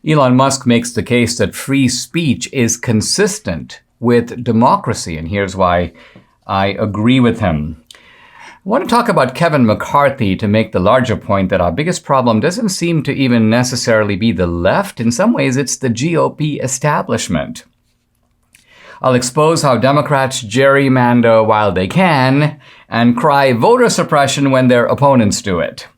Elon Musk makes the case that free speech is consistent with democracy, and here's why I agree with him. I want to talk about Kevin McCarthy to make the larger point that our biggest problem doesn't seem to even necessarily be the left. In some ways, it's the GOP establishment. I'll expose how Democrats gerrymander while they can and cry voter suppression when their opponents do it.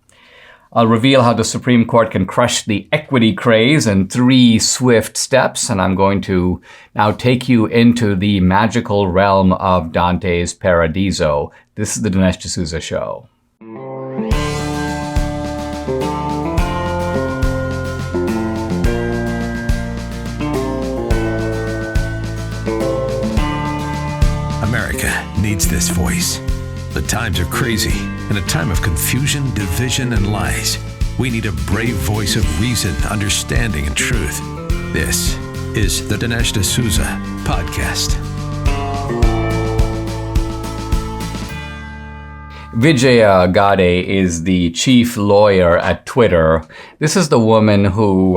I'll reveal how the Supreme Court can crush the equity craze in 3 swift steps, and I'm going to now take you into the magical realm of Dante's Paradiso. This is the Dinesh D'Souza Show. America needs this voice. The times are crazy. In a time of confusion, division, and lies, we need a brave voice of reason, understanding, and truth. This is the Dinesh D'Souza Podcast. Vijaya Gadde is the chief lawyer at Twitter. This is the woman who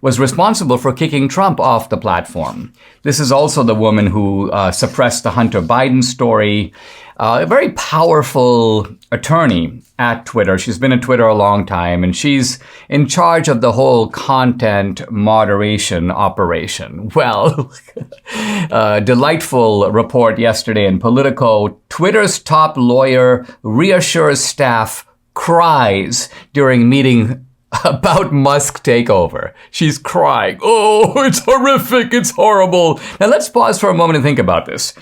was responsible for kicking Trump off the platform. This is also the woman who suppressed the Hunter Biden story. A very powerful attorney at Twitter. She's been at Twitter a long time, and she's in charge of the whole content moderation operation. Well, delightful report yesterday in Politico. Twitter's top lawyer reassures staff cries during meeting about Musk takeover. She's crying. Oh, it's horrific. It's horrible. Now let's pause for a moment and think about this.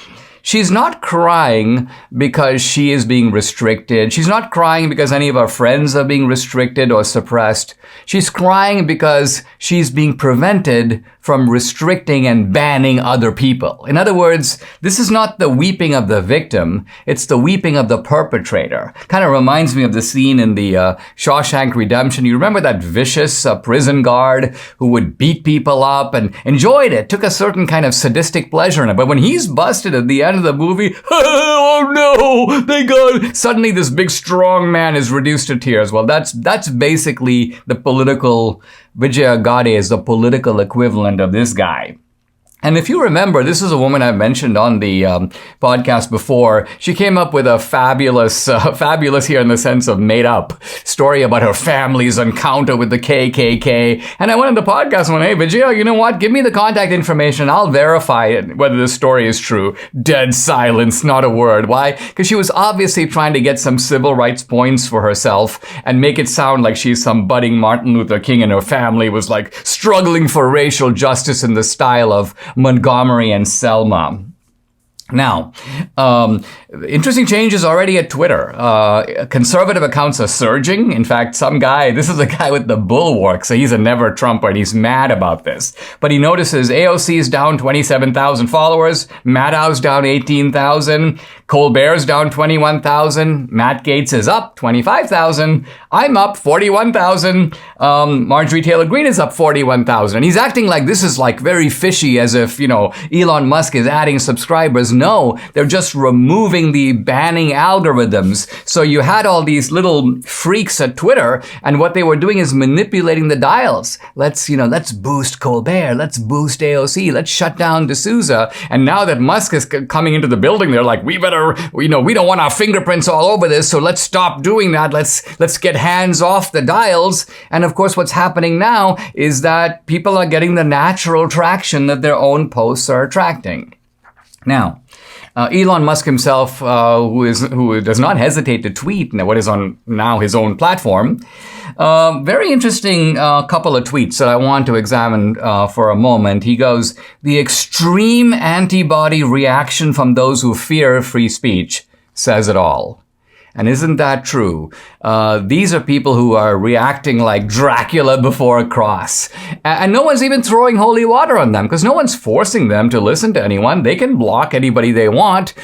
She's not crying because she is being restricted. She's not crying because any of her friends are being restricted or suppressed. She's crying because she's being prevented from restricting and banning other people. In other words, this is not the weeping of the victim. It's the weeping of the perpetrator. Kind of reminds me of the scene in the Shawshank Redemption. You remember that vicious prison guard who would beat people up and enjoyed it, took a certain kind of sadistic pleasure in it. But when he's busted at the end of the movie, oh no, they got, suddenly this big strong man is reduced to tears. Well, that's basically the political, Vijaya Gadde is the political equivalent of this guy. And if you remember, this is a woman I've mentioned on the podcast before. She came up with a fabulous here in the sense of made up story about her family's encounter with the KKK. And I went on the podcast and went, hey, Vijaya, you know what? Give me the contact information. I'll verify it, whether the story is true. Dead silence, not a word. Why? Because she was obviously trying to get some civil rights points for herself and make it sound like she's some budding Martin Luther King and her family was like struggling for racial justice in the style of Montgomery and Selma. Now, interesting changes already at Twitter. Conservative accounts are surging. In fact, this is a guy with the bulwark, so he's a never Trumper, and he's mad about this. But he notices AOC is down 27,000 followers, Maddow's down 18,000, Colbert's down 21,000, Matt Gaetz is up 25,000, I'm up 41,000, Marjorie Taylor Greene is up 41,000. And he's acting like this is like very fishy, as if, Elon Musk is adding subscribers. No, they're just removing the banning algorithms. So you had all these little freaks at Twitter, and what they were doing is manipulating the dials. Let's boost Colbert, let's boost AOC, let's shut down D'Souza. And now that Musk is coming into the building, they're like, we don't want our fingerprints all over this, so let's stop doing that. Let's get hands off the dials. And of course, what's happening now is that people are getting the natural traction that their own posts are attracting. Now, Elon Musk himself, who does not hesitate to tweet what is on now his own platform, very interesting couple of tweets that I want to examine for a moment. He goes, the extreme antibody reaction from those who fear free speech says it all. And isn't that true? These are people who are reacting like Dracula before a cross. And no one's even throwing holy water on them because no one's forcing them to listen to anyone. They can block anybody they want.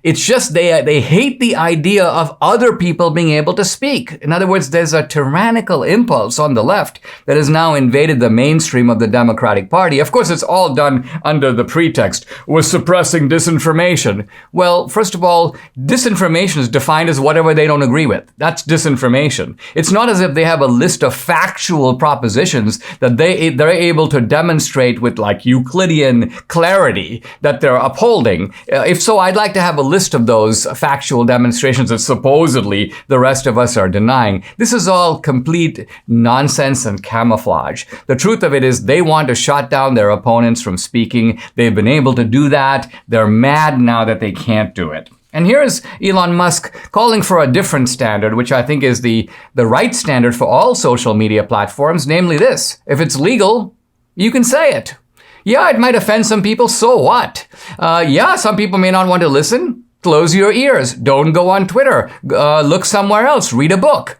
It's just they hate the idea of other people being able to speak. In other words, there's a tyrannical impulse on the left that has now invaded the mainstream of the Democratic Party. Of course, it's all done under the pretext, we're suppressing disinformation. Well, first of all, disinformation is defined mind is whatever they don't agree with. That's disinformation. It's not as if they have a list of factual propositions that they're able to demonstrate with like Euclidean clarity that they're upholding. If so, I'd like to have a list of those factual demonstrations that supposedly the rest of us are denying. This is all complete nonsense and camouflage. The truth of it is they want to shut down their opponents from speaking. They've been able to do that. They're mad now that they can't do it. And here's Elon Musk calling for a different standard, which I think is the right standard for all social media platforms, namely this: if it's legal, you can say it. Yeah, it might offend some people, so what? Yeah, some people may not want to listen. Close your ears. Don't go on Twitter. Look somewhere else. Read a book.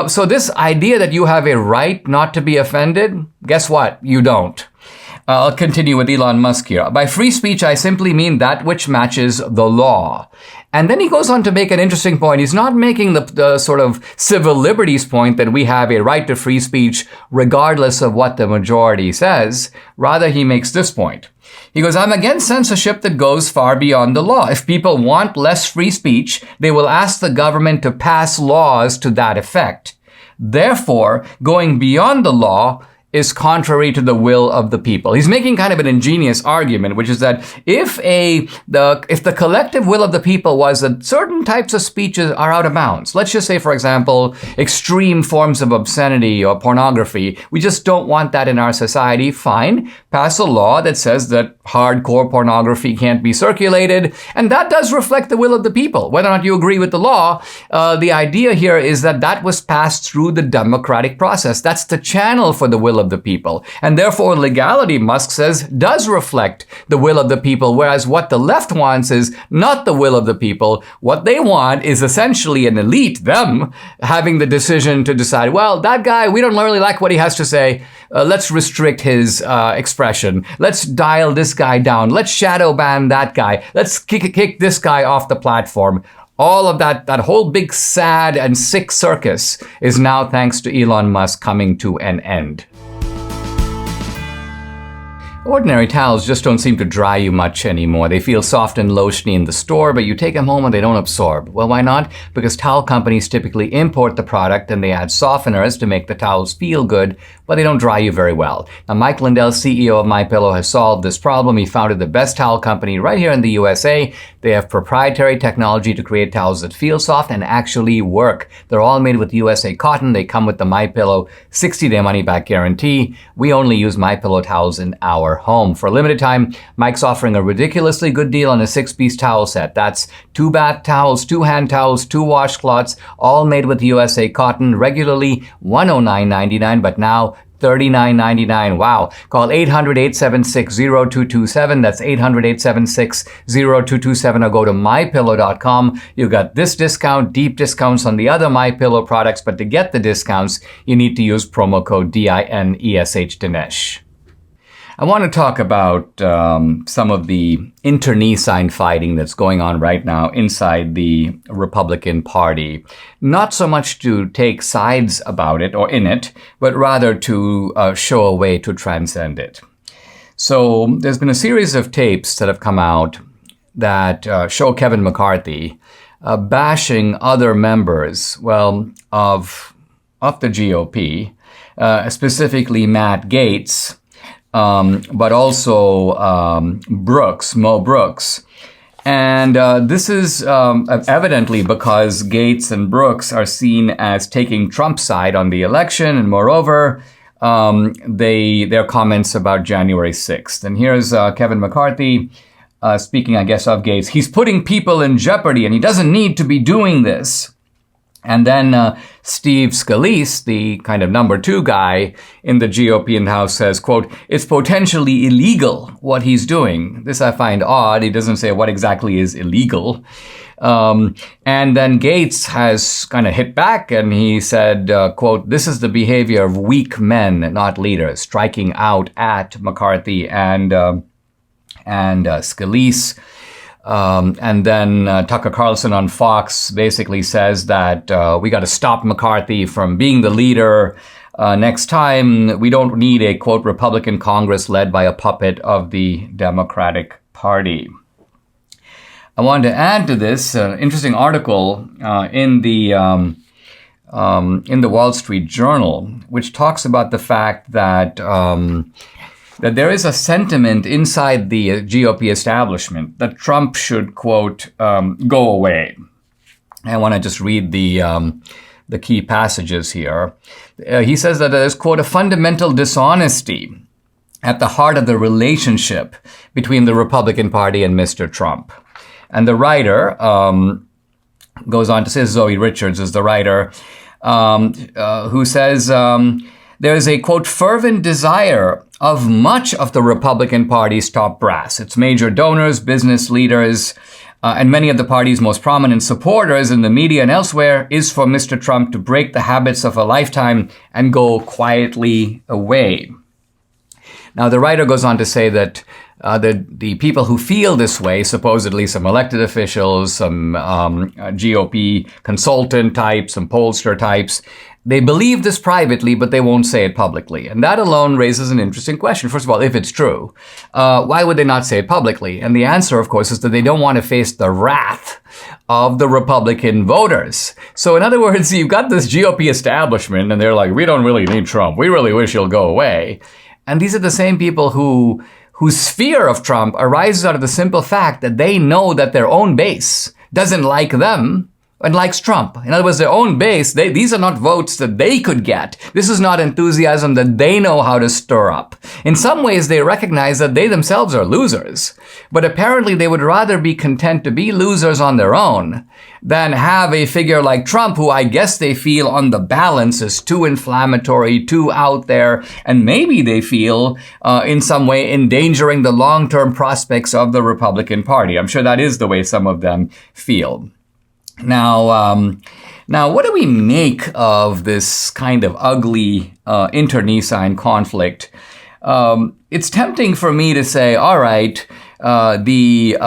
So this idea that you have a right not to be offended, guess what? You don't. I'll continue with Elon Musk here. By free speech, I simply mean that which matches the law. And then he goes on to make an interesting point. He's not making the sort of civil liberties point that we have a right to free speech regardless of what the majority says. Rather, he makes this point. He goes, I'm against censorship that goes far beyond the law. If people want less free speech, they will ask the government to pass laws to that effect. Therefore, going beyond the law is contrary to the will of the people. He's making kind of an ingenious argument, which is that if the collective will of the people was that certain types of speeches are out of bounds, let's just say, for example, extreme forms of obscenity or pornography, we just don't want that in our society, fine, pass a law that says that hardcore pornography can't be circulated, and that does reflect the will of the people. Whether or not you agree with the law, the idea here is that that was passed through the democratic process. That's the channel for the will of the people. And therefore, legality, Musk says, does reflect the will of the people, whereas what the left wants is not the will of the people. What they want is essentially an elite, them, having the decision to decide, well, that guy, we don't really like what he has to say. Let's restrict his expression. Let's dial this guy down. Let's shadow ban that guy. Let's kick this guy off the platform. All of that whole big sad and sick circus is now, thanks to Elon Musk, coming to an end. Ordinary towels just don't seem to dry you much anymore. They feel soft and lotiony in the store, but you take them home and they don't absorb. Well, why not? Because towel companies typically import the product and they add softeners to make the towels feel good, but they don't dry you very well. Now, Mike Lindell, CEO of MyPillow, has solved this problem. He founded the best towel company right here in the USA. They have proprietary technology to create towels that feel soft and actually work. They're all made with USA cotton. They come with the MyPillow 60-day money-back guarantee. We only use MyPillow towels in our home. For a limited time, Mike's offering a ridiculously good deal on a 6-piece towel set. That's 2 bath towels, 2 hand towels, 2 washcloths, all made with USA cotton, regularly $109.99, but now $39.99. Wow. Call 800-876-0227. That's 800-876-0227, or go to mypillow.com. You got this discount, deep discounts on the other MyPillow products, but to get the discounts, you need to use promo code DINESH Dinesh. I want to talk about some of the internecine fighting that's going on right now inside the Republican Party. Not so much to take sides about it or in it, but rather to show a way to transcend it. So there's been a series of tapes that have come out that show Kevin McCarthy bashing other members, well, of the GOP, specifically Matt Gaetz, but also Mo Brooks. And this is evidently because Gaetz and Brooks are seen as taking Trump's side on the election, and moreover, their comments about January 6th. And here's Kevin McCarthy speaking, I guess, of Gaetz. He's putting people in jeopardy, and he doesn't need to be doing this. And then Steve Scalise, the kind of number 2 guy in the GOP in the House, says, quote, it's potentially illegal what he's doing. This I find odd. He doesn't say what exactly is illegal. And then Gaetz has kind of hit back, and he said, quote, this is the behavior of weak men, not leaders, striking out at McCarthy and Scalise. And then Tucker Carlson on Fox basically says that we got to stop McCarthy from being the leader. Next time, we don't need a, quote, Republican Congress led by a puppet of the Democratic Party. I wanted to add to this interesting article in the Wall Street Journal, which talks about the fact that that there is a sentiment inside the GOP establishment that Trump should, quote, go away. I want to just read the key passages here. He says that there's, quote, a fundamental dishonesty at the heart of the relationship between the Republican Party and Mr. Trump. And the writer goes on to say, Zoe Richards is the writer, who says there is a, quote, fervent desire of much of the Republican Party's top brass, its major donors, business leaders, and many of the party's most prominent supporters in the media and elsewhere, is for Mr. Trump to break the habits of a lifetime and go quietly away. Now, the writer goes on to say that the people who feel this way, supposedly some elected officials, some GOP consultant types, some pollster types, they believe this privately, but they won't say it publicly. And that alone raises an interesting question. First of all, if it's true, why would they not say it publicly? And the answer, of course, is that they don't want to face the wrath of the Republican voters. So in other words, you've got this GOP establishment, and they're like, we don't really need Trump. We really wish he'll go away. And these are the same people whose fear of Trump arises out of the simple fact that they know that their own base doesn't like them and likes Trump. In other words, their own base, these are not votes that they could get. This is not enthusiasm that they know how to stir up. In some ways, they recognize that they themselves are losers. But apparently, they would rather be content to be losers on their own than have a figure like Trump, who I guess they feel on the balance is too inflammatory, too out there, and maybe they feel in some way endangering the long-term prospects of the Republican Party. I'm sure that is the way some of them feel. Now, what do we make of this kind of ugly internecine conflict? It's tempting for me to say, all right, the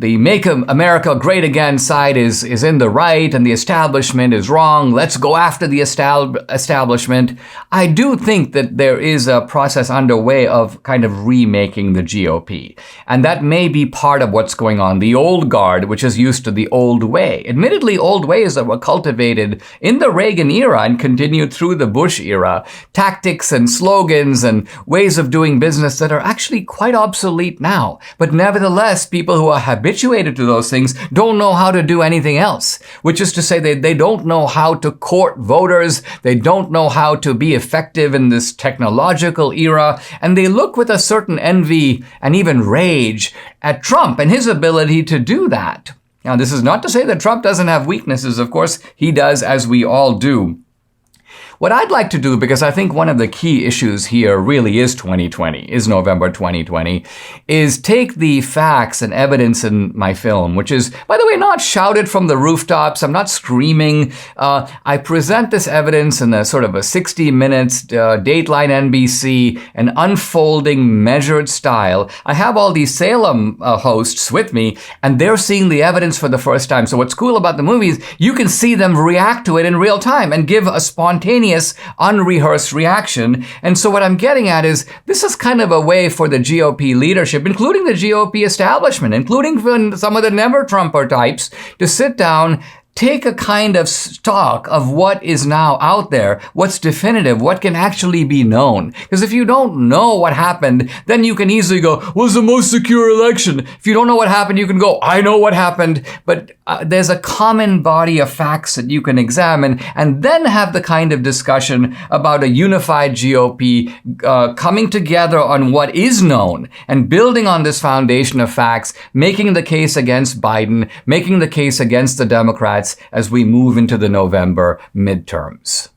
Make America Great Again side is in the right and the establishment is wrong. Let's go after the establishment. I do think that there is a process underway of kind of remaking the GOP. And that may be part of what's going on. The old guard, which is used to the old way. Admittedly, old ways that were cultivated in the Reagan era and continued through the Bush era. Tactics and slogans and ways of doing business that are actually quite obsolete now. But nevertheless, people who are habituated to those things don't know how to do anything else, which is to say they don't know how to court voters. They don't know how to be effective in this technological era. And they look with a certain envy and even rage at Trump and his ability to do that. Now, this is not to say that Trump doesn't have weaknesses. Of course, he does, as we all do. What I'd like to do, because I think one of the key issues here really is 2020, is November 2020, is take the facts and evidence in my film, which is, by the way, not shouted from the rooftops. I'm not screaming. I present this evidence in a sort of a 60 minutes, Dateline NBC, an unfolding, measured style. I have all these Salem hosts with me, and they're seeing the evidence for the first time. So what's cool about the movies, you can see them react to it in real time and give a spontaneous, unrehearsed reaction. And so what I'm getting at is this is kind of a way for the GOP leadership, including the GOP establishment, including some of the never Trumper types, to sit down, take a kind of stock of what is now out there, what's definitive, what can actually be known. Because if you don't know what happened, then you can easily go, well, it's the most secure election. If you don't know what happened, you can go, I know what happened. But there's a common body of facts that you can examine and then have the kind of discussion about a unified GOP coming together on what is known and building on this foundation of facts, making the case against Biden, making the case against the Democrats as we move into the November midterms.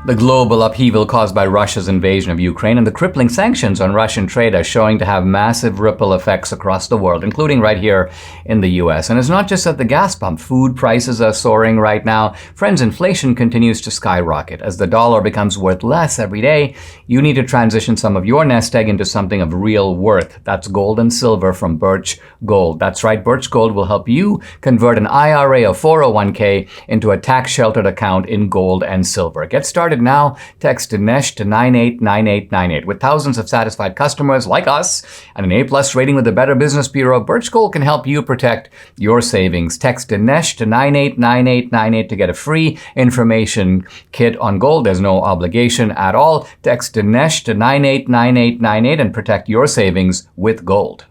The global upheaval caused by Russia's invasion of Ukraine and the crippling sanctions on Russian trade are showing to have massive ripple effects across the world, including right here in the US. And it's not just at the gas pump. Food prices are soaring right now. Friends, inflation continues to skyrocket. As the dollar becomes worth less every day, you need to transition some of your nest egg into something of real worth. That's gold and silver from Birch Gold. That's right, Birch Gold will help you convert an IRA or 401k into a tax-sheltered account in gold and silver. Get started started now. Text Dinesh to 989898. With thousands of satisfied customers like us and an A-plus rating with the Better Business Bureau, Birch Gold can help you protect your savings. Text Dinesh to 989898 to get a free information kit on gold. There's no obligation at all. Text Dinesh to 989898 and protect your savings with gold.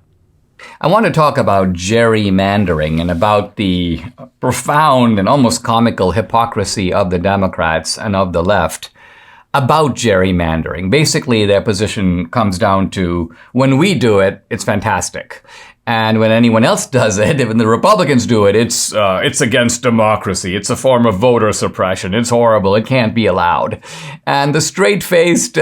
I want to talk about gerrymandering and about the profound and almost comical hypocrisy of the Democrats and of the left about gerrymandering. Basically, their position comes down to, when we do it, it's fantastic. And when anyone else does it, when the Republicans do it, it's against democracy. It's a form of voter suppression. It's horrible. It can't be allowed. And the straight-faced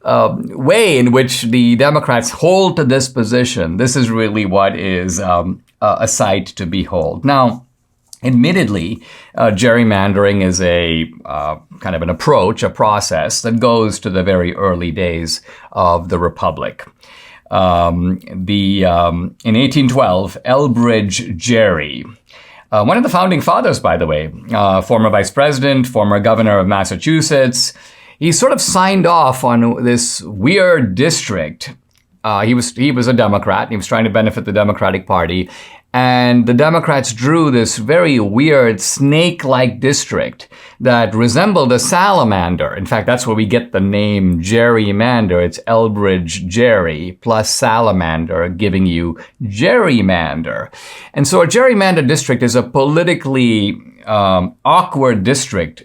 way in which the Democrats hold to this position, this is really what is a sight to behold. Now, admittedly, gerrymandering is a kind of an approach, a process that goes to the very early days of the Republic. In 1812, Elbridge Gerry, one of the founding fathers, by the way, former vice president, former governor of Massachusetts, he sort of signed off on this weird district. He was a Democrat. He was trying to benefit the Democratic Party. And the Democrats drew this very weird snake-like district that resembled a salamander. In fact, that's where we get the name gerrymander. It's Elbridge Gerry plus salamander, giving you gerrymander. And so a gerrymander district is a politically awkward district,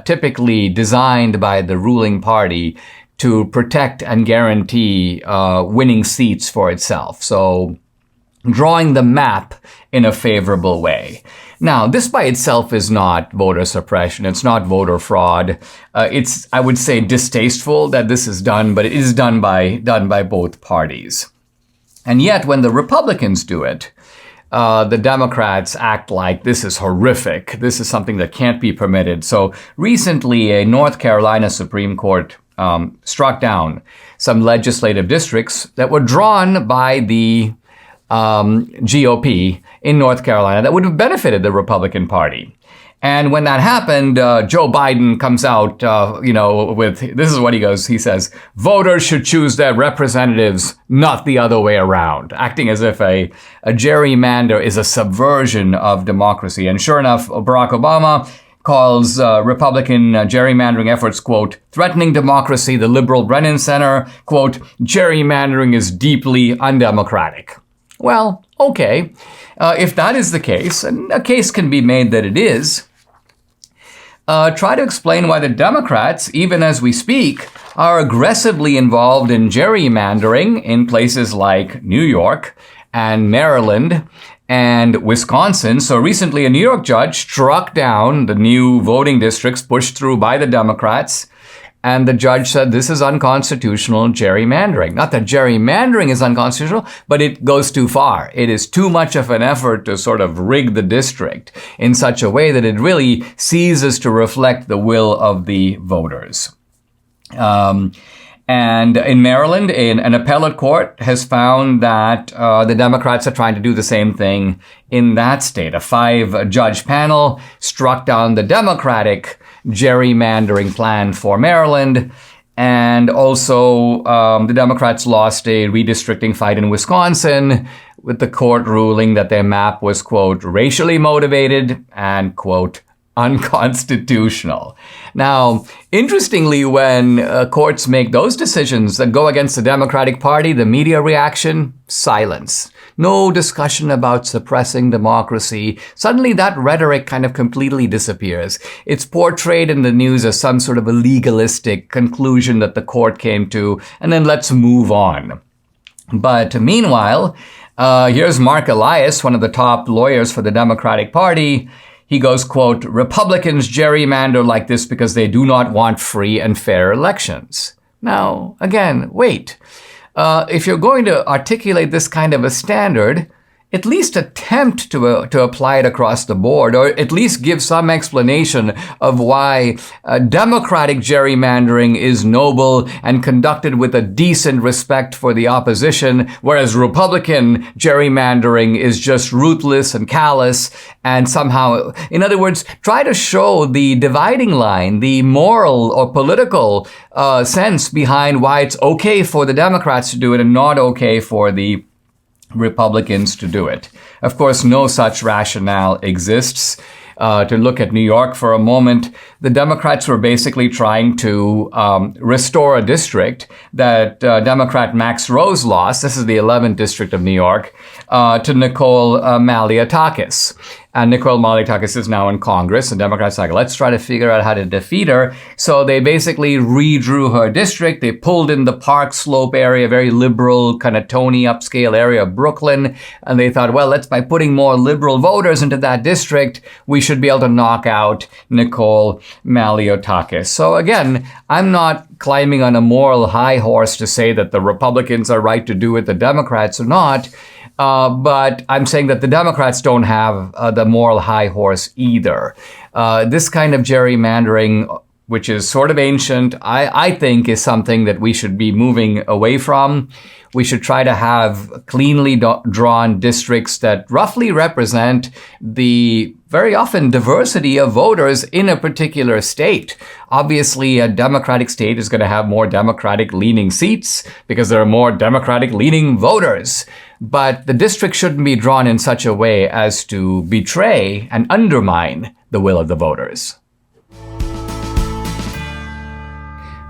typically designed by the ruling party to protect and guarantee winning seats for itself. So drawing the map in a favorable way. Now, this by itself is not voter suppression. It's not voter fraud. It's, I would say, distasteful that this is done, but it is done by both parties. And yet, when the Republicans do it, the Democrats act like this is horrific. This is something that can't be permitted. So recently, a North Carolina Supreme Court struck down some legislative districts that were drawn by the GOP in North Carolina that would have benefited the Republican Party. And when that happened, Joe Biden comes out, with, this is what he goes, he says, voters should choose their representatives, not the other way around, acting as if a gerrymander is a subversion of democracy. And sure enough, Barack Obama calls Republican gerrymandering efforts, quote, threatening democracy. The liberal Brennan Center, quote, gerrymandering is deeply undemocratic. Well, okay, if that is the case, and a case can be made that it is, try to explain why the Democrats, even as we speak, are aggressively involved in gerrymandering in places like New York and Maryland and Wisconsin. So recently, a New York judge struck down the new voting districts pushed through by the Democrats. And the judge said this is unconstitutional gerrymandering. Not that gerrymandering is unconstitutional, but it goes too far. It is too much of an effort to sort of rig the district in such a way that it really ceases to reflect the will of the voters. And in Maryland, an appellate court has found that the Democrats are trying to do the same thing in that state. A 5-judge panel struck down the Democratic gerrymandering plan for Maryland. And also, the Democrats lost a redistricting fight in Wisconsin with the court ruling that their map was, quote, racially motivated and, quote, unconstitutional. Now, interestingly, when courts make those decisions that go against the Democratic Party, the media reaction, silence. No discussion about suppressing democracy. Suddenly that rhetoric kind of completely disappears. It's portrayed in the news as some sort of a legalistic conclusion that the court came to, and then let's move on. But meanwhile, here's Mark Elias, one of the top lawyers for the Democratic Party. He goes, quote, Republicans gerrymander like this because they do not want free and fair elections. Now, again, wait. If you're going to articulate this kind of a standard, at least attempt to apply it across the board, or at least give some explanation of why democratic gerrymandering is noble and conducted with a decent respect for the opposition, whereas Republican gerrymandering is just ruthless and callous and somehow, in other words, try to show the dividing line, the moral or political sense behind why it's okay for the Democrats to do it and not okay for the Republicans to do it. Of course, no such rationale exists. To look at New York for a moment, the Democrats were basically trying to restore a district that Democrat Max Rose lost. This is the 11th district of New York, to Nicole Malliotakis. And Nicole Malliotakis is now in Congress, and Democrats are like, let's try to figure out how to defeat her. So they basically redrew her district. They pulled in the Park Slope area, very liberal, kind of Tony upscale area of Brooklyn. And they thought, well, by putting more liberal voters into that district, we should be able to knock out Nicole Malliotakis. So again, I'm not climbing on a moral high horse to say that the Republicans are right to do it, the Democrats are not. But I'm saying that the Democrats don't have the moral high horse either. This kind of gerrymandering, which is sort of ancient, I think is something that we should be moving away from. We should try to have cleanly drawn districts that roughly represent the very often diversity of voters in a particular state. Obviously, a Democratic state is going to have more Democratic-leaning seats because there are more Democratic-leaning voters. But the district shouldn't be drawn in such a way as to betray and undermine the will of the voters.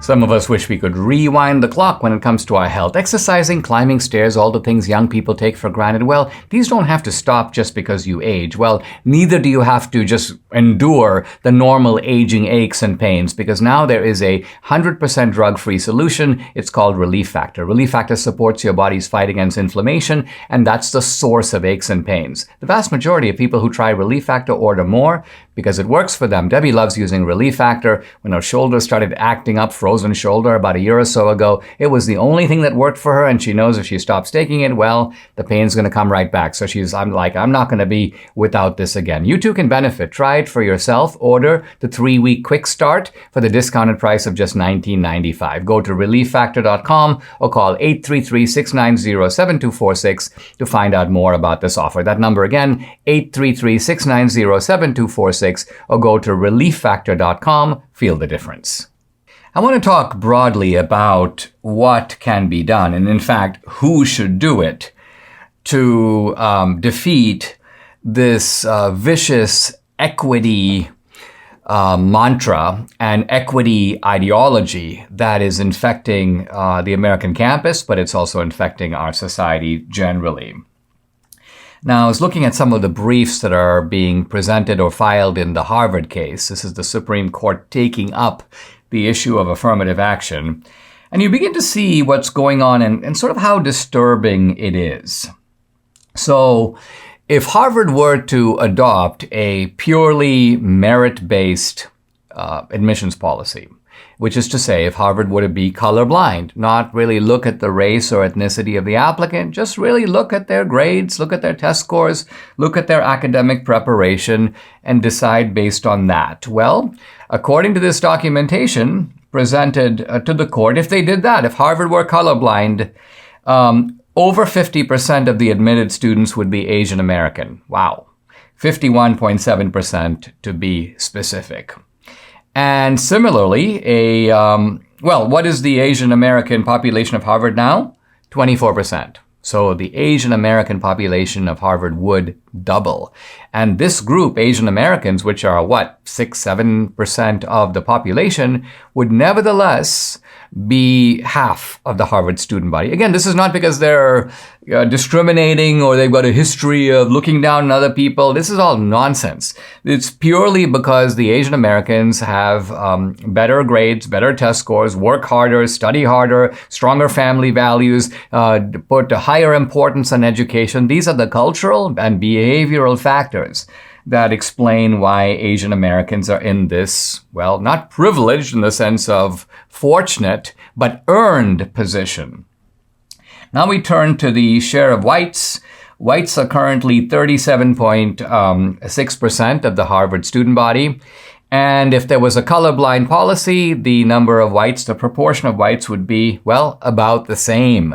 Some of us wish we could rewind the clock when it comes to our health. Exercising, climbing stairs, all the things young people take for granted. Well, these don't have to stop just because you age. Well, neither do you have to just endure the normal aging aches and pains, because now there is a 100% drug-free solution. It's called Relief Factor. Relief Factor supports your body's fight against inflammation, and that's the source of aches and pains. The vast majority of people who try Relief Factor order more because it works for them. Debbie loves using Relief Factor. When her shoulder started acting up, frozen shoulder, about a year or so ago, it was the only thing that worked for her, and she knows if she stops taking it, well, the pain's going to come right back. So I'm not going to be without this again. You too can benefit. Try it for yourself. Order the 3-week quick start for the discounted price of just $19.95. Go to relieffactor.com or call 833-690-7246 to find out more about this offer. That number again, 833-690-7246, or go to relieffactor.com. Feel the difference. I want to talk broadly about what can be done, and in fact, who should do it to defeat this vicious equity mantra and equity ideology that is infecting the American campus, but it's also infecting our society generally. Now, I was looking at some of the briefs that are being presented or filed in the Harvard case. This is the Supreme Court taking up the issue of affirmative action. And you begin to see what's going on and sort of how disturbing it is. So, if Harvard were to adopt a purely merit-based admissions policy, which is to say, if Harvard were to be colorblind, not really look at the race or ethnicity of the applicant, just really look at their grades, look at their test scores, look at their academic preparation, and decide based on that. Well, according to this documentation presented to the court, if they did that, if Harvard were colorblind, over 50% of the admitted students would be Asian American. Wow. 51.7% to be specific. And similarly, what is the Asian American population of Harvard now? 24%. So the Asian American population of Harvard would double. And this group, Asian Americans, which are 6-7% of the population, would nevertheless be half of the Harvard student body. Again, this is not because they're discriminating or they've got a history of looking down on other people. This is all nonsense. It's purely because the Asian Americans have better grades, better test scores, work harder, study harder, stronger family values, put a higher importance on education. These are the cultural and behavioral factors that explain why Asian Americans are in this, well, not privileged in the sense of fortunate, but earned position. Now we turn to the share of whites. Whites are currently 37.6% of the Harvard student body. And if there was a colorblind policy, the number of whites, the proportion of whites would be, well, about the same.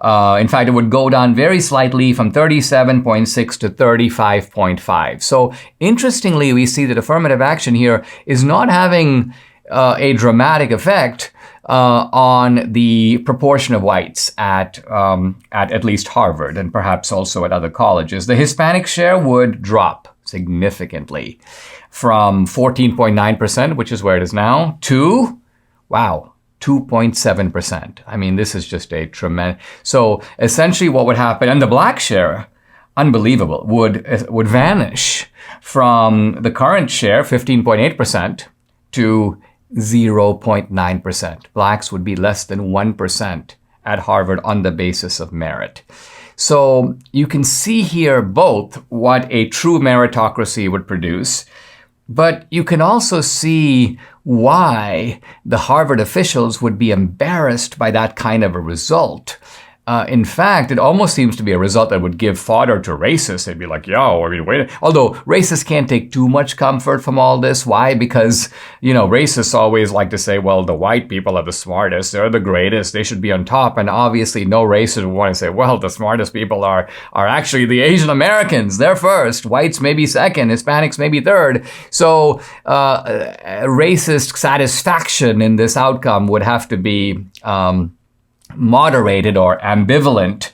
In fact, it would go down very slightly from 37.6 to 35.5. So interestingly, we see that affirmative action here is not having a dramatic effect on the proportion of whites at least Harvard and perhaps also at other colleges. The Hispanic share would drop significantly from 14.9%, which is where it is now, to, wow, 2.7%. I mean, this is just a tremendous. So essentially what would happen, and the black share, unbelievable, would vanish from the current share, 15.8%, to 0.9%. Blacks would be less than 1% at Harvard on the basis of merit. So you can see here both what a true meritocracy would produce, but you can also see why the Harvard officials would be embarrassed by that kind of a result. In fact, it almost seems to be a result that would give fodder to racists. They'd be like, yo, I mean, wait. Although racists can't take too much comfort from all this. Why? Because, racists always like to say, well, the white people are the smartest. They're the greatest. They should be on top. And obviously no racist would want to say, well, the smartest people are actually the Asian Americans. They're first. Whites maybe second. Hispanics maybe third. So racist satisfaction in this outcome would have to be moderated or ambivalent.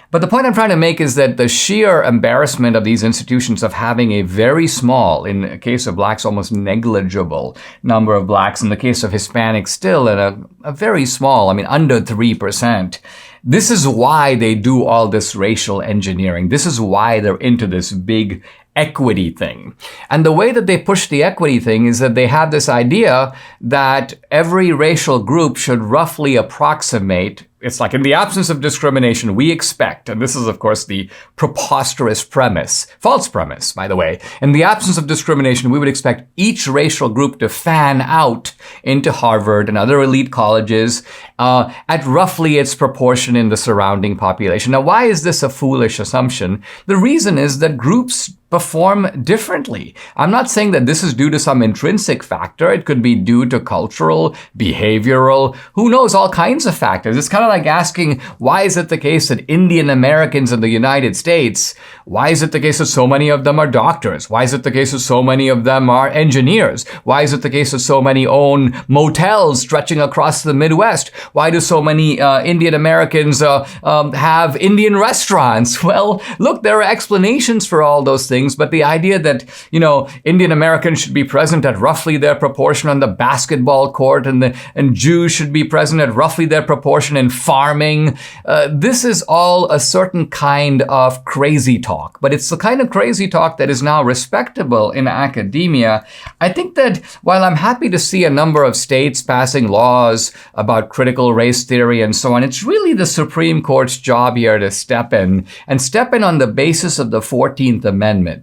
But the point I'm trying to make is that the sheer embarrassment of these institutions of having a very small, in the case of blacks, almost negligible number of blacks, in the case of Hispanics, still at a very small, under 3%. This is why they do all this racial engineering. This is why they're into this big equity thing. And the way that they push the equity thing is that they have this idea that every racial group should roughly approximate. It's like in the absence of discrimination, we expect, and this is, of course, the preposterous premise, false premise, by the way. In the absence of discrimination, we would expect each racial group to fan out into Harvard and other elite colleges at roughly its proportion in the surrounding population. Now, why is this a foolish assumption? The reason is that groups perform differently. I'm not saying that this is due to some intrinsic factor. It could be due to cultural, behavioral, who knows, all kinds of factors. It's kind of like asking, why is it the case that Indian Americans in the United States, why is it the case that so many of them are doctors? Why is it the case that so many of them are engineers? Why is it the case that so many own motels stretching across the Midwest? Why do so many Indian Americans have Indian restaurants? Well, look, there are explanations for all those things. But the idea that, Indian Americans should be present at roughly their proportion on the basketball court and Jews should be present at roughly their proportion in farming, this is all a certain kind of crazy talk. But it's the kind of crazy talk that is now respectable in academia. I think that while I'm happy to see a number of states passing laws about critical race theory and so on, it's really the Supreme Court's job here to step in on the basis of the 14th Amendment.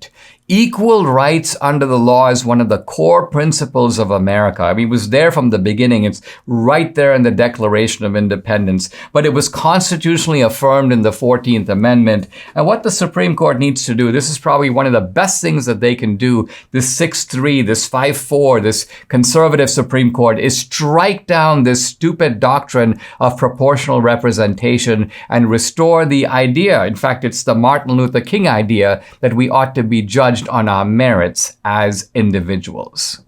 Equal rights under the law is one of the core principles of America. It was there from the beginning. It's right there in the Declaration of Independence, but it was constitutionally affirmed in the 14th Amendment. And what the Supreme Court needs to do, this is probably one of the best things that they can do, this 6-3, this 5-4, this conservative Supreme Court, is strike down this stupid doctrine of proportional representation and restore the idea. In fact, it's the Martin Luther King idea that we ought to be judged on our merits as individuals.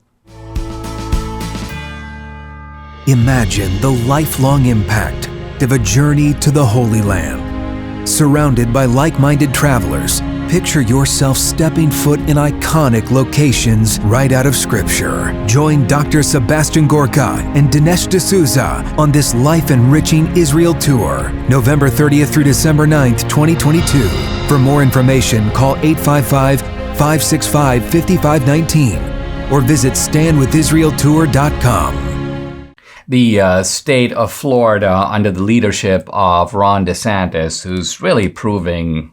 Imagine the lifelong impact of a journey to the Holy Land. Surrounded by like-minded travelers, picture yourself stepping foot in iconic locations right out of Scripture. Join Dr. Sebastian Gorka and Dinesh D'Souza on this life-enriching Israel tour, November 30th through December 9th, 2022. For more information, call 855-565-5519 or visit standwithisraeltour.com. The state of Florida, under the leadership of Ron DeSantis, who's really proving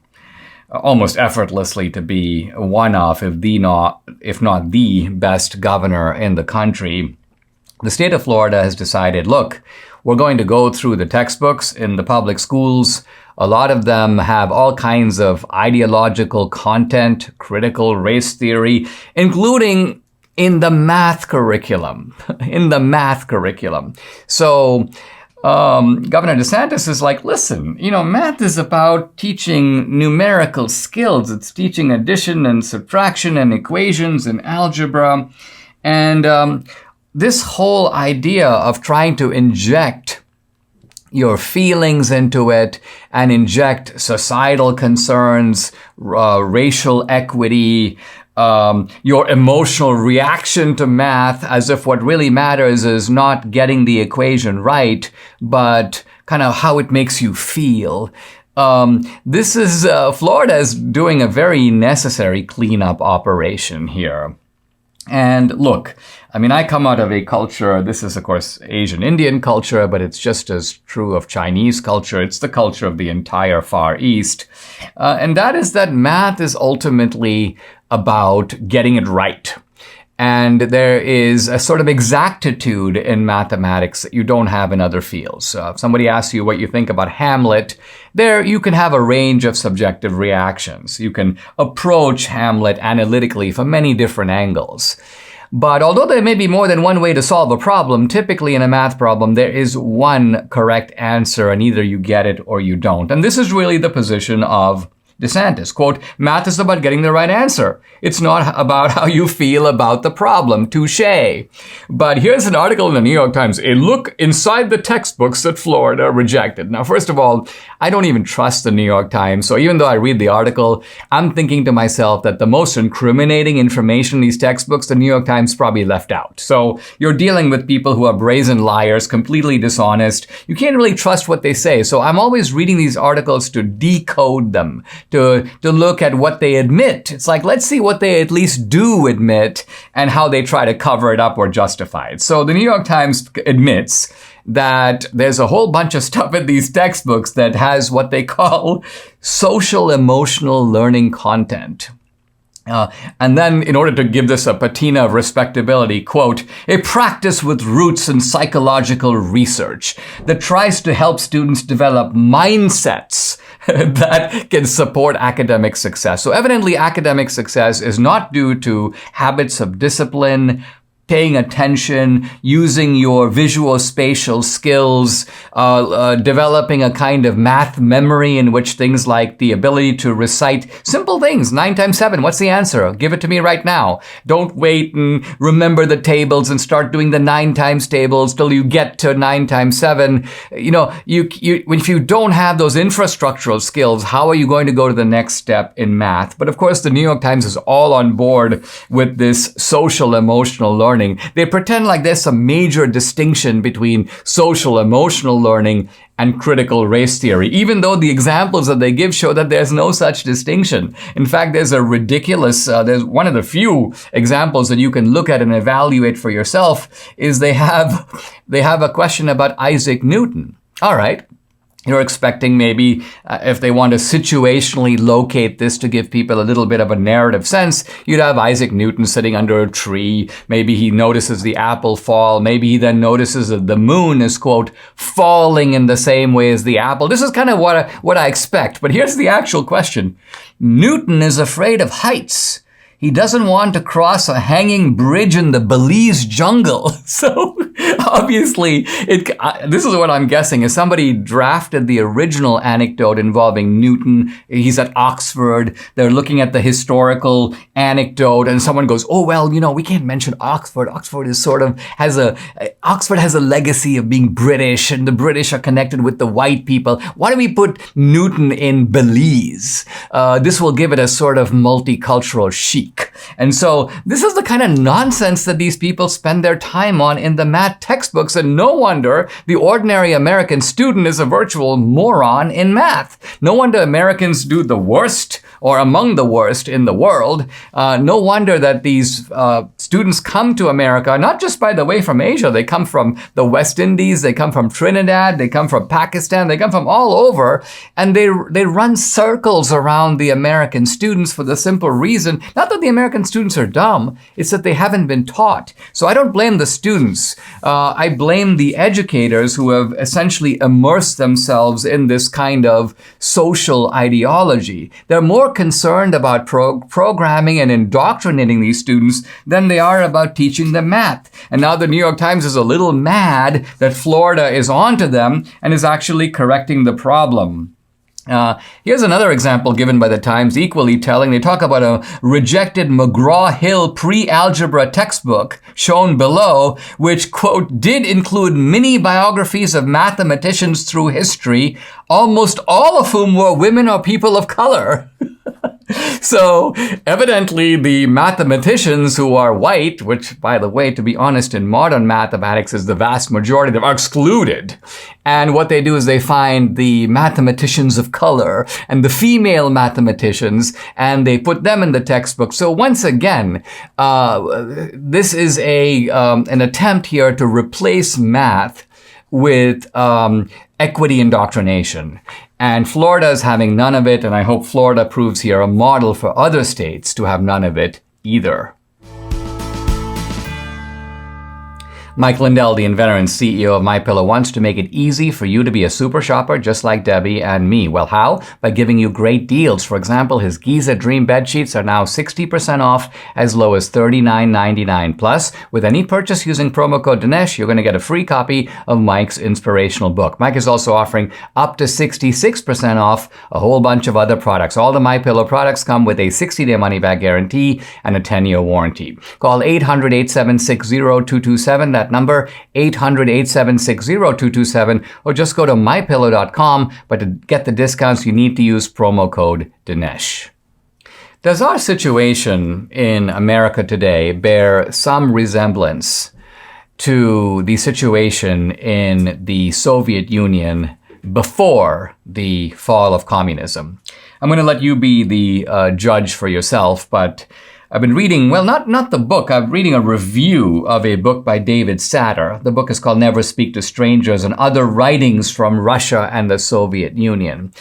almost effortlessly to be one of, if not the best governor in the country, the state of Florida has decided, look, we're going to go through the textbooks in the public schools. A lot of them have all kinds of ideological content, critical race theory, including in the math curriculum. So Governor DeSantis is like, listen, math is about teaching numerical skills. It's teaching addition and subtraction and equations and algebra. And this whole idea of trying to inject your feelings into it and inject societal concerns, racial equity, your emotional reaction to math, as if what really matters is not getting the equation right, but kind of how it makes you feel. This is, Florida is doing a very necessary cleanup operation here. And look, I come out of a culture, this is of course Asian Indian culture, but it's just as true of Chinese culture. It's the culture of the entire Far East. And that is that math is ultimately about getting it right. And there is a sort of exactitude in mathematics that you don't have in other fields. If somebody asks you what you think about Hamlet, there you can have a range of subjective reactions. You can approach Hamlet analytically from many different angles. But although there may be more than one way to solve a problem, typically in a math problem, there is one correct answer, and either you get it or you don't. And this is really the position of DeSantis. Quote, math is about getting the right answer. It's not about how you feel about the problem. Touché. But here's an article in the New York Times, a look inside the textbooks that Florida rejected. Now, first of all, I don't even trust the New York Times. So even though I read the article, I'm thinking to myself that the most incriminating information in these textbooks, the New York Times probably left out. So you're dealing with people who are brazen liars, completely dishonest. You can't really trust what they say. So I'm always reading these articles to decode them, to look at what they admit. It's like, let's see what they at least do admit and how they try to cover it up or justify it. So the New York Times admits that there's a whole bunch of stuff in these textbooks that has what they call social emotional learning content. And then, in order to give this a patina of respectability, quote, a practice with roots in psychological research that tries to help students develop mindsets that can support academic success. So evidently, academic success is not due to habits of discipline, paying attention, using your visual spatial skills, developing a kind of math memory in which things like the ability to recite simple things. 9 times 7, what's the answer? Give it to me right now. Don't wait and remember the tables and start doing the 9 times tables till you get to 9 times 7. If you don't have those infrastructural skills, how are you going to go to the next step in math? But of course, the New York Times is all on board with this social emotional learning. They pretend like there's some major distinction between social emotional learning and critical race theory, even though the examples that they give show that there's no such distinction. In fact, there's a ridiculous, there's one of the few examples that you can look at and evaluate for yourself is they have a question about Isaac Newton. All right. You're expecting maybe if they want to situationally locate this to give people a little bit of a narrative sense, you'd have Isaac Newton sitting under a tree. Maybe he notices the apple fall. Maybe he then notices that the moon is, quote, falling in the same way as the apple. This is kind of what I expect. But here's the actual question. Newton is afraid of heights. He doesn't want to cross a hanging bridge in the Belize jungle. So obviously, this is what I'm guessing, is somebody drafted the original anecdote involving Newton. He's at Oxford. They're looking at the historical anecdote, and someone goes, oh, well, we can't mention Oxford. Oxford has a legacy of being British, and the British are connected with the white people. Why don't we put Newton in Belize? This will give it a sort of multicultural chic. And so this is the kind of nonsense that these people spend their time on in the math textbooks, and no wonder the ordinary American student is a virtual moron in math. No wonder Americans do the worst or among the worst in the world. No wonder that these students come to America, not just, by the way, from Asia. They come from the West Indies, they come from Trinidad, they come from Pakistan, they come from all over, and they run circles around the American students for the simple reason, not that that the American students are dumb. It's that they haven't been taught. So I don't blame the students. I blame the educators who have essentially immersed themselves in this kind of social ideology. They're more concerned about programming and indoctrinating these students than they are about teaching them math. And now the New York Times is a little mad that Florida is onto them and is actually correcting the problem. Here's another example given by the Times, equally telling. They talk about a rejected McGraw-Hill pre-algebra textbook shown below, which, quote, did include mini biographies of mathematicians through history, almost all of whom were women or people of color. So evidently the mathematicians who are white, which, by the way, to be honest, in modern mathematics is the vast majority, are excluded. And what they do is they find the mathematicians of color and the female mathematicians, and they put them in the textbook. So once again, this is an attempt here to replace math with equity indoctrination. And Florida is having none of it, and I hope Florida proves here a model for other states to have none of it either. Mike Lindell, the inventor and CEO of MyPillow, wants to make it easy for you to be a super shopper just like Debbie and me. Well, how? By giving you great deals. For example, his Giza Dream bed sheets are now 60% off, as low as $39.99. Plus, with any purchase using promo code Dinesh, you're going to get a free copy of Mike's inspirational book. Mike is also offering up to 66% off a whole bunch of other products. All the MyPillow products come with a 60-day money-back guarantee and a 10-year warranty. Call 800-876-0227. That number, 800-876-0227, or just go to mypillow.com. But to get the discounts, you need to use promo code Dinesh. Does our situation in America today bear some resemblance to the situation in the Soviet Union before the fall of communism? I'm going to let you be the judge for yourself, but I've been reading, well, not the book. I'm reading a review of a book by David Satter. The book is called Never Speak to Strangers and Other Writings from Russia and the Soviet Union.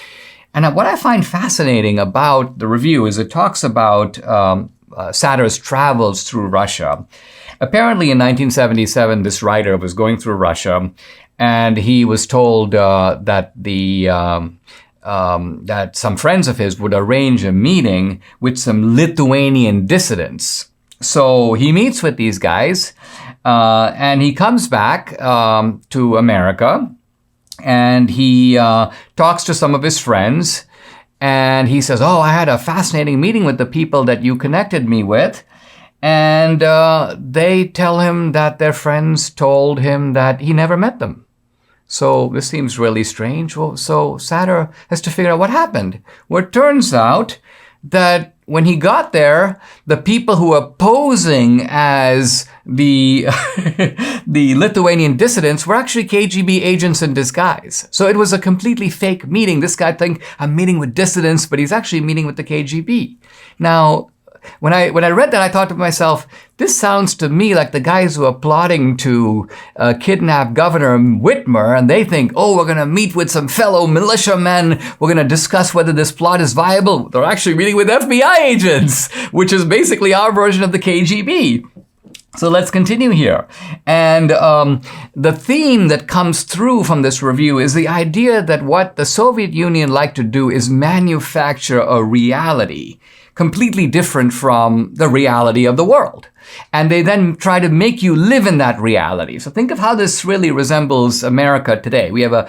And what I find fascinating about the review is it talks about Satter's travels through Russia. Apparently in 1977, this writer was going through Russia, and he was told that that some friends of his would arrange a meeting with some Lithuanian dissidents. So he meets with these guys, and he comes back to America, and he talks to some of his friends, and he says, oh, I had a fascinating meeting with the people that you connected me with. And they tell him that their friends told him that he never met them. So this seems really strange. Well, so Satter has to figure out what happened. Well, it turns out that when he got there, the people who were posing as the the Lithuanian dissidents were actually KGB agents in disguise. So it was a completely fake meeting. This guy think I'm meeting with dissidents, but he's actually meeting with the KGB. Now, when I read that, I thought to myself, this sounds to me like the guys who are plotting to kidnap Governor Whitmer, and they think, oh, we're going to meet with some fellow militiamen. We're going to discuss whether this plot is viable. They're actually meeting with FBI agents, which is basically our version of the KGB. So let's continue here. And the theme that comes through from this review is the idea that what the Soviet Union liked to do is manufacture a reality completely different from the reality of the world. And they then try to make you live in that reality. So think of how this really resembles America today. We have a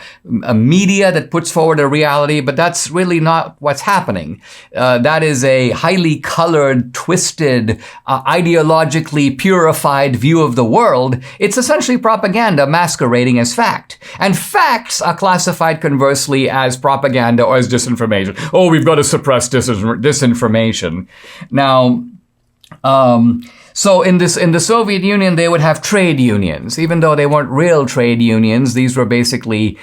media that puts forward a reality, but that's really not what's happening. That is a highly colored, twisted, ideologically purified view of the world. It's essentially propaganda masquerading as fact. And facts are classified conversely as propaganda or as disinformation. Oh, we've got to suppress disinformation. Now, so in the Soviet Union, they would have trade unions. Even though they weren't real trade unions, these were basically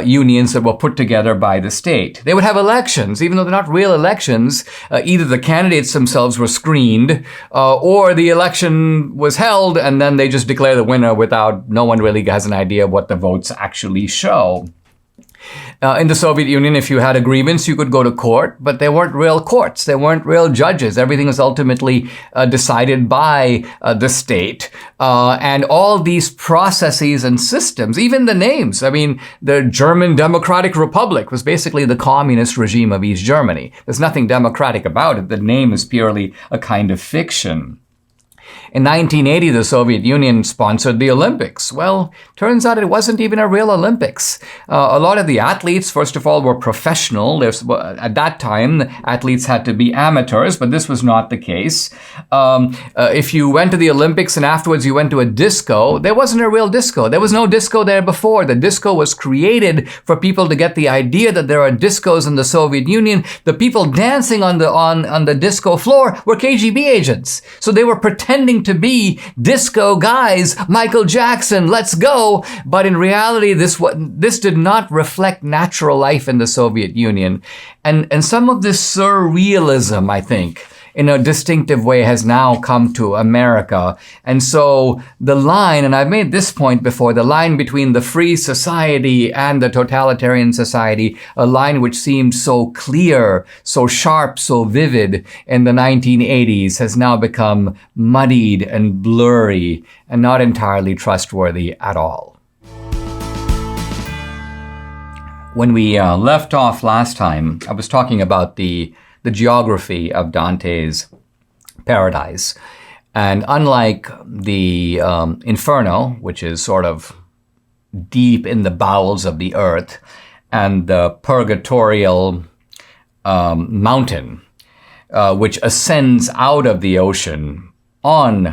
unions that were put together by the state. They would have elections. Even though they're not real elections, either the candidates themselves were screened, or the election was held, and then they just declare the winner without, no one really has an idea of what the votes actually show. In the Soviet Union, if you had a grievance, you could go to court, but they weren't real courts. They weren't real judges. Everything was ultimately decided by the state. And all these processes and systems, even the names. I mean, the German Democratic Republic was basically the communist regime of East Germany. There's nothing democratic about it. The name is purely a kind of fiction. In 1980, the Soviet Union sponsored the Olympics. Well, turns out it wasn't even a real Olympics. A lot of the athletes, first of all, were professional. At that time, athletes had to be amateurs, but this was not the case. If you went to the Olympics and afterwards you went to a disco, there wasn't a real disco. There was no disco there before. The disco was created for people to get the idea that there are discos in the Soviet Union. The people dancing on the disco floor were KGB agents. So they were pretending to be disco guys, Michael Jackson, let's go. But in reality, this did not reflect natural life in the Soviet Union. And some of this surrealism, I think, in a distinctive way has now come to America. And so the line, and I've made this point before, the line between the free society and the totalitarian society, a line which seemed so clear, so sharp, so vivid in the 1980s, has now become muddied and blurry and not entirely trustworthy at all. When we left off last time, I was talking about the geography of Dante's paradise. And unlike the Inferno, which is sort of deep in the bowels of the earth, and the purgatorial mountain, which ascends out of the ocean on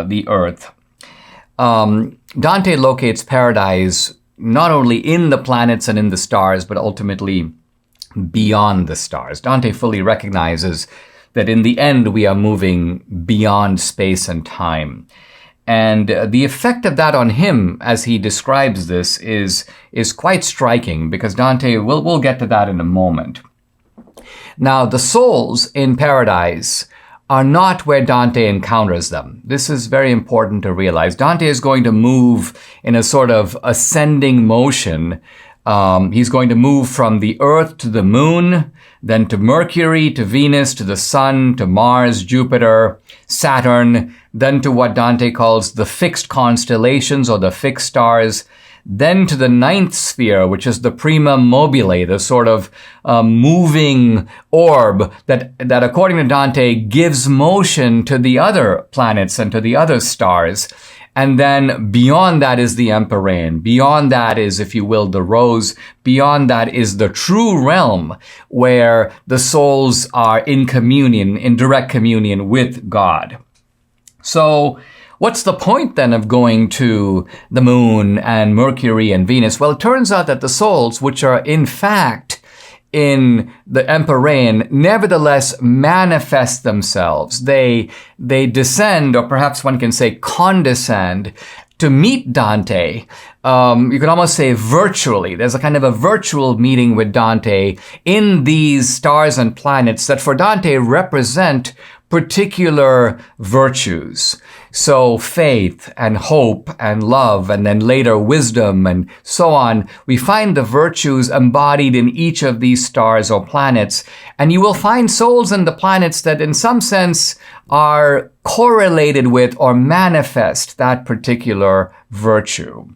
the earth, Dante locates paradise not only in the planets and in the stars, but ultimately beyond the stars. Dante fully recognizes that in the end we are moving beyond space and time. And the effect of that on him, as he describes this, is quite striking, because Dante, we'll get to that in a moment. Now, the souls in paradise are not where Dante encounters them. This is very important to realize. Dante is going to move in a sort of ascending motion. He's going to move from the Earth to the Moon, then to Mercury, to Venus, to the Sun, to Mars, Jupiter, Saturn, then to what Dante calls the fixed constellations or the fixed stars, then to the ninth sphere, which is the prima mobile, the sort of moving orb that according to Dante gives motion to the other planets and to the other stars. And then beyond that is the empyrean. Beyond that is, if you will, the rose. Beyond that is the true realm where the souls are in communion, in direct communion with God. So what's the point then of going to the moon and Mercury and Venus? Well, it turns out that the souls, which are in fact in the empyrean, nevertheless manifest themselves. They descend, or perhaps one can say condescend, to meet Dante. You could almost say virtually. There's a kind of a virtual meeting with Dante in these stars and planets that for Dante represent particular virtues. So faith and hope and love, and then later wisdom and so on. We find the virtues embodied in each of these stars or planets. And you will find souls in the planets that in some sense are correlated with or manifest that particular virtue.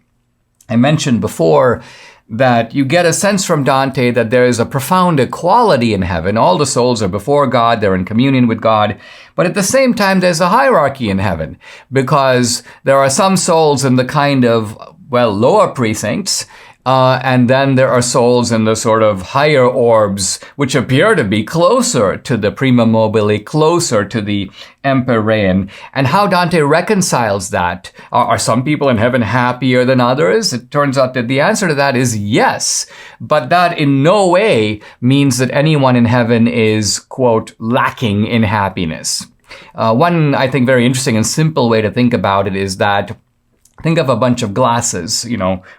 I mentioned before that you get a sense from Dante that there is a profound equality in heaven. All the souls are before God, they're in communion with God. But at the same time, there's a hierarchy in heaven, because there are some souls in the kind of, lower precincts, and then there are souls in the sort of higher orbs, which appear to be closer to the prima mobile, closer to the empyrean. And how Dante reconciles that. Are some people in heaven happier than others? It turns out that the answer to that is yes. But that in no way means that anyone in heaven is, quote, lacking in happiness. One, I think, very interesting and simple way to think about it is that think of a bunch of glasses,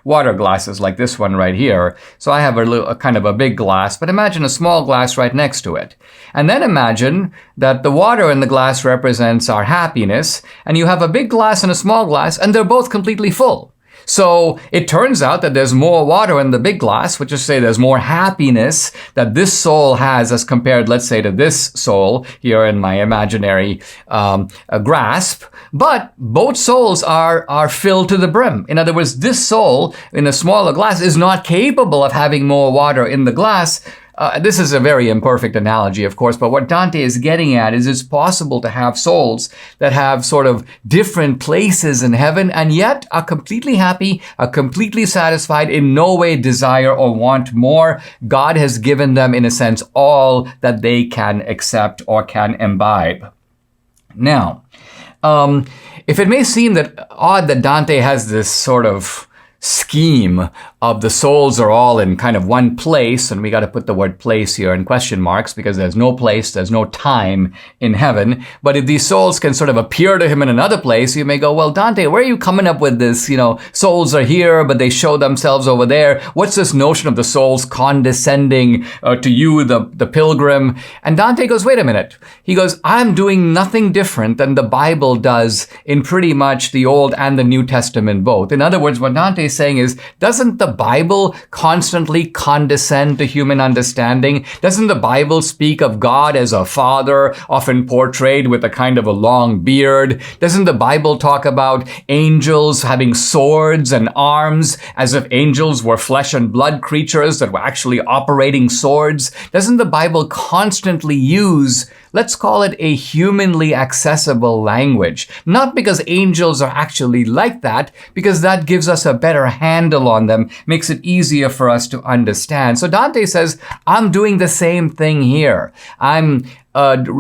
water glasses like this one right here. So I have a kind of a big glass, but imagine a small glass right next to it. And then imagine that the water in the glass represents our happiness, and you have a big glass and a small glass, and they're both completely full. So it turns out that there's more water in the big glass, which is to say there's more happiness that this soul has as compared, let's say, to this soul here in my imaginary grasp. But both souls are filled to the brim. In other words, this soul in a smaller glass is not capable of having more water in the glass. This is a very imperfect analogy, of course, but what Dante is getting at is it's possible to have souls that have sort of different places in heaven and yet are completely happy, are completely satisfied, in no way desire or want more. God has given them, in a sense, all that they can accept or can imbibe. Now, if it may seem that odd that Dante has this sort of scheme of the souls are all in kind of one place, and we got to put the word place here in question marks because there's no place, there's no time in heaven. But if these souls can sort of appear to him in another place, you may go, well, Dante, where are you coming up with this? Souls are here, but they show themselves over there. What's this notion of the souls condescending to you, the pilgrim? And Dante goes, wait a minute. He goes, I'm doing nothing different than the Bible does in pretty much the Old and the New Testament both. In other words, what Dante is saying is, doesn't the Bible constantly condescend to human understanding? Doesn't the Bible speak of God as a father, often portrayed with a kind of a long beard? Doesn't the Bible talk about angels having swords and arms, as if angels were flesh and blood creatures that were actually operating swords? Doesn't the Bible constantly use, let's call it, a humanly accessible language? Not because angels are actually like that, because that gives us a better handle on them, makes it easier for us to understand. So Dante says, I'm doing the same thing here. I'm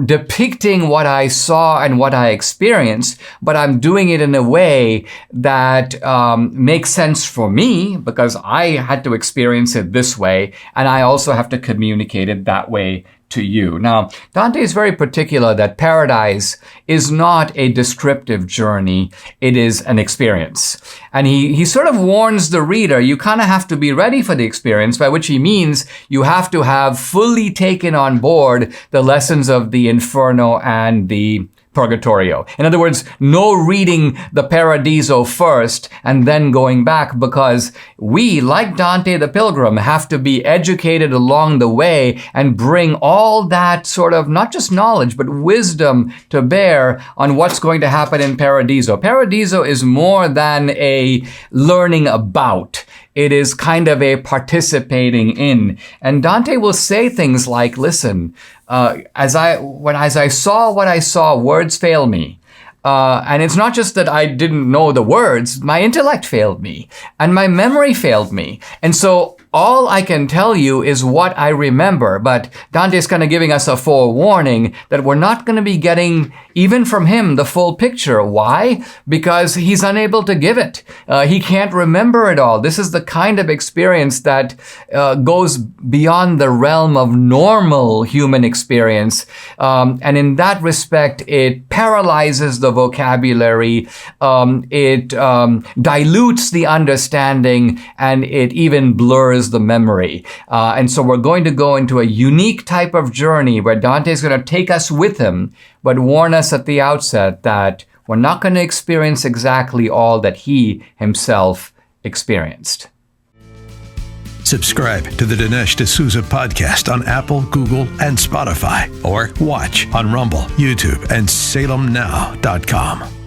depicting what I saw and what I experienced, but I'm doing it in a way that makes sense for me because I had to experience it this way, and I also have to communicate it that way to you. Now, Dante is very particular that paradise is not a descriptive journey, it is an experience. And he sort of warns the reader, you kind of have to be ready for the experience, by which he means you have to have fully taken on board the lessons of the Inferno and the purgatorio. In other words, no reading the paradiso first and then going back, because we, like Dante the Pilgrim, have to be educated along the way and bring all that sort of, not just knowledge, but wisdom to bear on what's going to happen in paradiso. Paradiso is more than a learning about. It is kind of a participating in. And Dante will say things like, listen, as I saw what I saw, words fail me. And it's not just that I didn't know the words, my intellect failed me and my memory failed me. And so all I can tell you is what I remember. But Dante's kind of giving us a forewarning that we're not going to be getting, even from him, the full picture. Why? Because he's unable to give it. He can't remember it all. This is the kind of experience that goes beyond the realm of normal human experience. And in that respect, it paralyzes the vocabulary. It dilutes the understanding, and it even blurs the memory. And so we're going to go into a unique type of journey where Dante is going to take us with him, but warn us at the outset that we're not going to experience exactly all that he himself experienced. Subscribe to the Dinesh D'Souza podcast on Apple, Google, and Spotify, or watch on Rumble, YouTube, and salemnow.com.